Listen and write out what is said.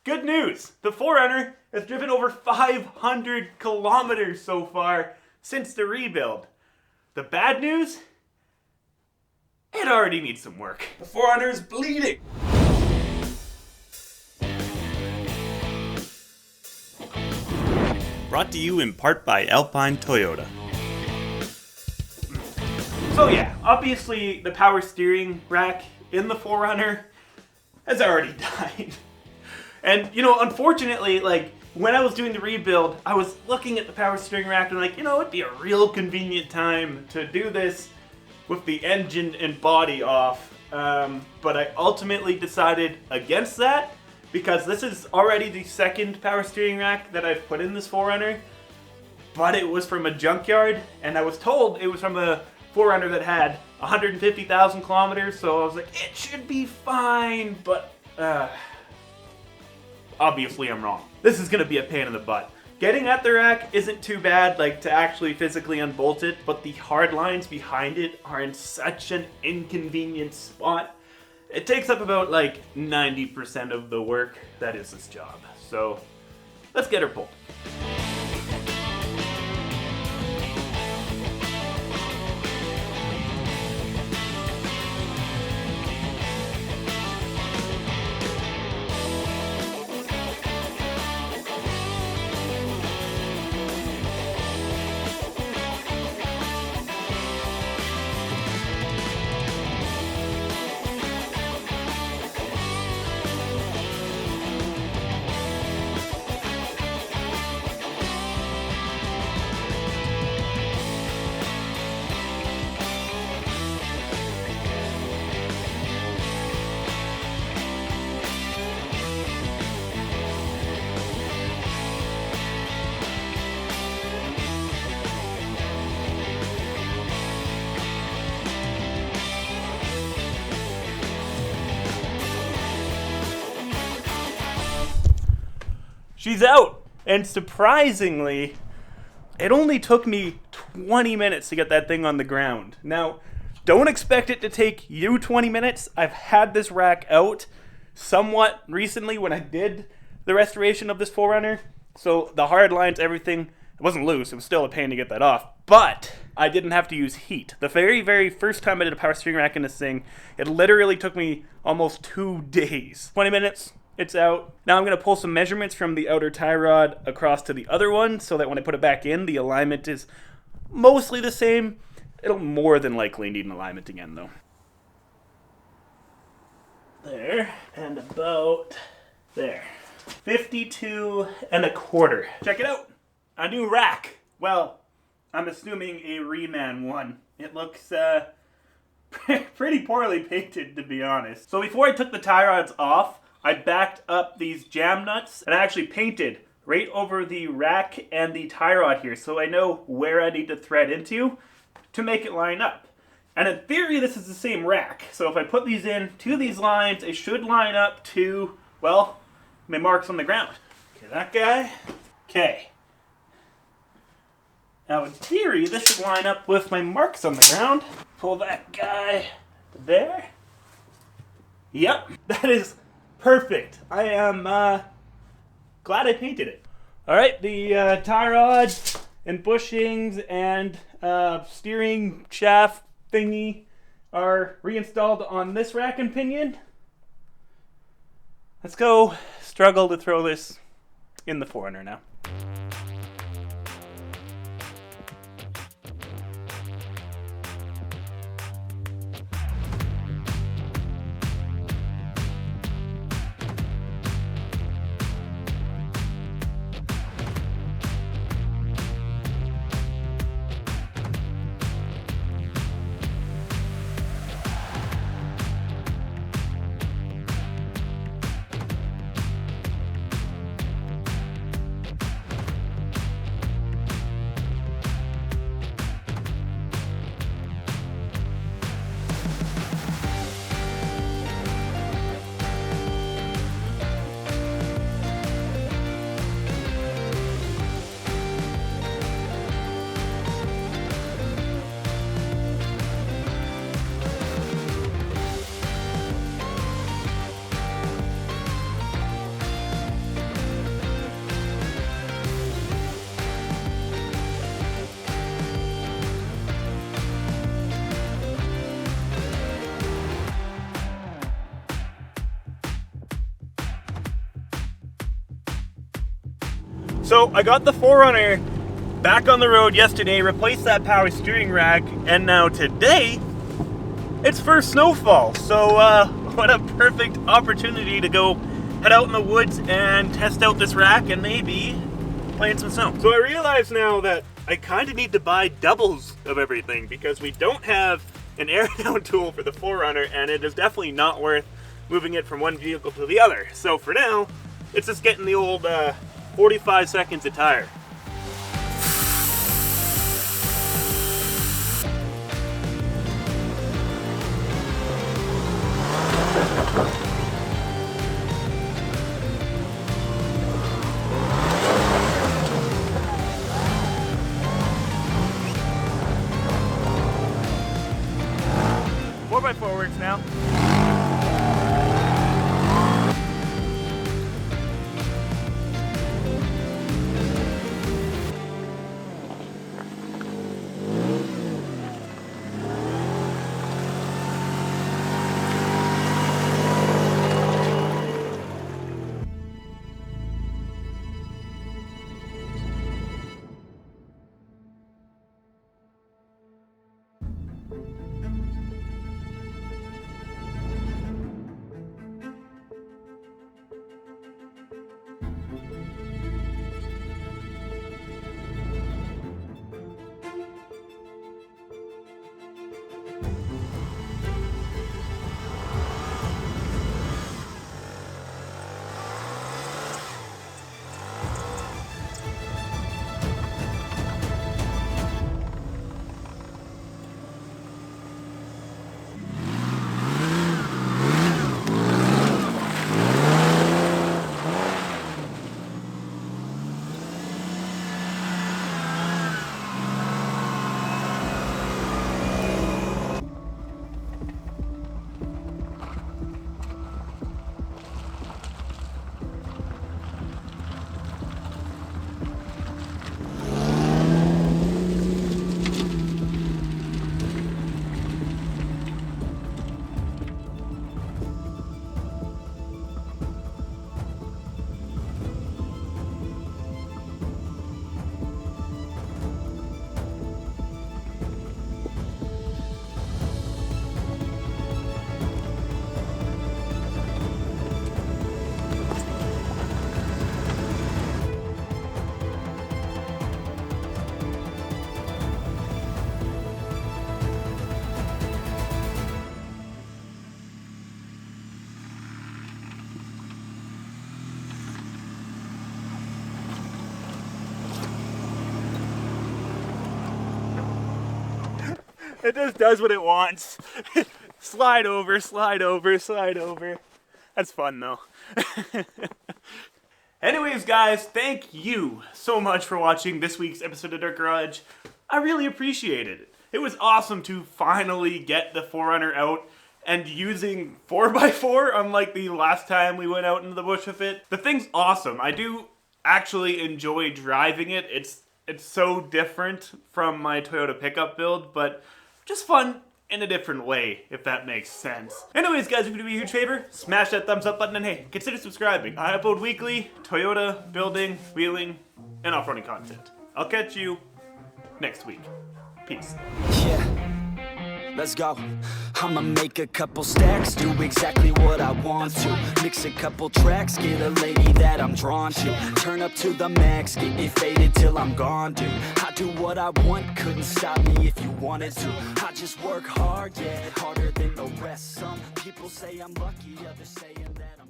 Good news! The 4Runner has driven over 500 kilometers so far since the rebuild. The bad news? It already needs some work. The 4Runner is bleeding. Brought to you in part by Alpine Toyota. So yeah, obviously the power steering rack in the 4Runner has already died. And, unfortunately, when I was doing the rebuild, I was looking at the power steering rack and it'd be a real convenient time to do this with the engine and body off. But I ultimately decided against that because this is already the second power steering rack that I've put in this 4Runner. But it was from a junkyard, and I was told it was from a 4Runner that had 150,000 kilometers, so I was like, it should be fine, but obviously I'm wrong. This is going to be a pain in the butt. Getting at the rack isn't too bad, to actually physically unbolt it, but the hard lines behind it are in such an inconvenient spot. It takes up about 90% of the work that is this job. So let's get her pulled. She's out! And surprisingly, it only took me 20 minutes to get that thing on the ground. Now, don't expect it to take you 20 minutes. I've had this rack out somewhat recently when I did the restoration of this 4Runner. So the hard lines, everything, it wasn't loose. It was still a pain to get that off. But I didn't have to use heat. The very, very first time I did a power steering rack in this thing, it literally took me almost 2 days. 20 minutes. It's out. Now I'm going to pull some measurements from the outer tie rod across to the other one so that when I put it back in, the alignment is mostly the same. It'll more than likely need an alignment again, though. There, and about there. 52.25. Check it out. A new rack. Well, I'm assuming a Reman one. It looks pretty poorly painted, to be honest. So before I took the tie rods off, I backed up these jam nuts and I actually painted right over the rack and the tie rod here so I know where I need to thread into to make it line up. And in theory, this is the same rack. So if I put these in to these lines, it should line up to, well, my marks on the ground. Okay, that guy. Okay. Now in theory, this should line up with my marks on the ground. Pull that guy there. Yep, that is perfect. I am glad I painted it. All right, the tie rod and bushings and steering shaft thingy are reinstalled on this rack and pinion. Let's go struggle to throw this in the 4Runner now. So I got the 4Runner back on the road yesterday, replaced that power steering rack, and now today it's first snowfall. So what a perfect opportunity to go head out in the woods and test out this rack and maybe play in some snow. So I realize now that I kind of need to buy doubles of everything because we don't have an air down tool for the 4Runner, and it is definitely not worth moving it from one vehicle to the other. So for now, it's just getting the old 45 seconds of tire. Four by four works now. It just does what it wants. Slide over, slide over, slide over. That's fun though. Anyways guys, thank you so much for watching this week's episode of Dirt.Garage. I really appreciate it. It was awesome to finally get the 4Runner out and using 4x4 unlike the last time we went out into the bush with it. The thing's awesome. I do actually enjoy driving it. It's so different from my Toyota pickup build, but just fun in a different way, if that makes sense. Anyways, guys, if you could do me a huge favor, smash that thumbs up button, and hey, consider subscribing. I upload weekly Toyota building, wheeling, and off-roading content. I'll catch you next week. Peace. Yeah, let's go. I'ma make a couple stacks, do exactly what I want to. Mix a couple tracks, get a lady that I'm drawn to. Turn up to the max, get me faded till I'm gone, dude. I do what I want, couldn't stop me if you wanted to. I just work hard, yeah, harder than the rest. Some people say I'm lucky, others saying that I'm